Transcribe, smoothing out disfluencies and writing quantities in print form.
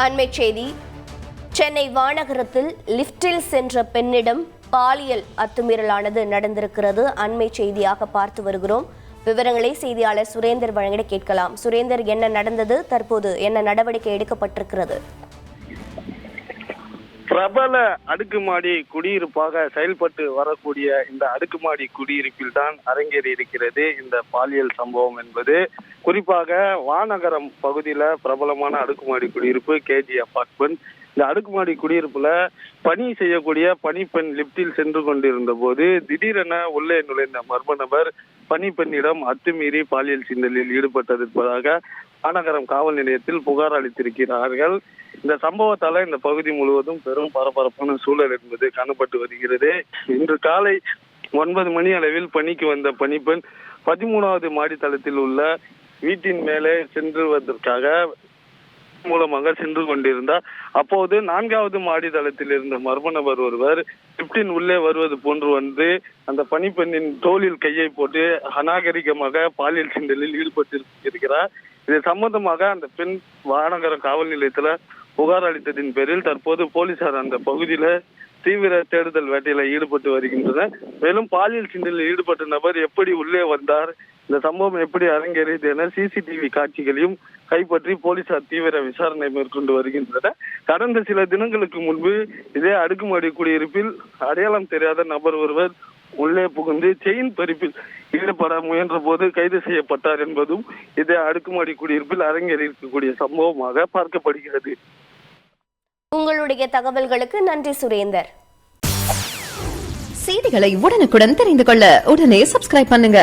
அண்மை செய்தி. சென்னை வானகரத்தில் லிப்டில் சென்ற பெண்ணிடம் பாலியல் அத்துமீறலானது நடந்திருக்கிறது. அண்மை செய்தியாக பார்த்து வருகிறோம். விவரங்களை செய்தியாளர் சுரேந்தர் வழங்கிட கேட்கலாம். சுரேந்தர், என்ன நடந்தது? தற்போது என்ன நடவடிக்கை எடுக்கப்பட்டிருக்கிறது? பிரபல அடுக்குமாடி குடியிருப்பாக செயல்பட்டு வரக்கூடிய இந்த அடுக்குமாடி குடியிருப்பில் தான் அரங்கேறி இருக்கிறது இந்த பாலியல் சம்பவம் என்பது. குறிப்பாக வானகரம் பகுதியில பிரபலமான அடுக்குமாடி குடியிருப்பு கேஜி அபார்ட்மெண்ட். இந்த அடுக்குமாடி குடியிருப்புல பணி செய்யக்கூடிய பணிப்பெண் லிப்டில் சென்று கொண்டிருந்த போது திடீரென உள்ளே நுழைந்த மர்ம நபர் பணிப்பெண்ணிடம் அத்துமீறி பாலியல் சீண்டலில் ஈடுபட்டிருப்பதாக வானகரம் காவல் நிலையத்தில் புகார் அளித்திருக்கிறார்கள். இந்த சம்பவத்தால இந்த பகுதி முழுவதும் பெரும் பரபரப்பான சூழல் என்பது காணப்பட்டு வருகிறது. இன்று காலை 9 மணி அளவில் பணிக்கு வந்த பணிப்பெண் 13வது மாடி தளத்தில் உள்ள வீட்டின் மேலே சென்றுவதற்காக மூலமாக சென்று கொண்டிருந்தார். அப்போது 4வது மாடி தளத்தில் இருந்த மர்ம நபர் ஒருவர் லிப்டின் உள்ளே வருவது போன்று வந்து அந்த பணிப்பெண்ணின் தோளில் கையை போட்டு அநாகரிகமாக பாலியல் சீண்டலில் ஈடுபட்டிருக்கிறார். இது சம்பந்தமாக அந்த பெண் வானகர காவல் நிலையத்துல புகார் அளித்ததின் பேரில் தற்போது போலீசார் அந்த பகுதியில தீவிர தேடுதல் வேட்டையில ஈடுபட்டு வருகின்றனர். மேலும் பாலியல் சீண்டலில் ஈடுபட்ட நபர் எப்படி உள்ளே வந்தார், இந்த சம்பவம் எப்படி அரங்கேறியது என சிசிடிவி காட்சிகளையும் கைப்பற்றி போலீசார் தீவிர விசாரணை மேற்கொண்டு வருகின்றனர். கடந்த சில தினங்களுக்கு முன்பு இதே அடுக்குமாடி குடியிருப்பில் அடையாளம் தெரியாத நபர் ஒருவர் உள்ளே புகுந்து செயின் பறிப்பில் ஈடுபட முயன்ற போது கைது செய்யப்பட்டார் என்பதும் இதே அடுக்குமாடி குடியிருப்பில் அரங்கேறி இருக்கக்கூடிய சம்பவமாக பார்க்கப்படுகிறது. உங்களுடைய தகவல்களுக்கு நன்றி சுரேந்தர். செய்திகளை உடனுக்குடன் தெரிந்து கொள்ள உடனே சப்ஸ்கிரைப் பண்ணுங்க.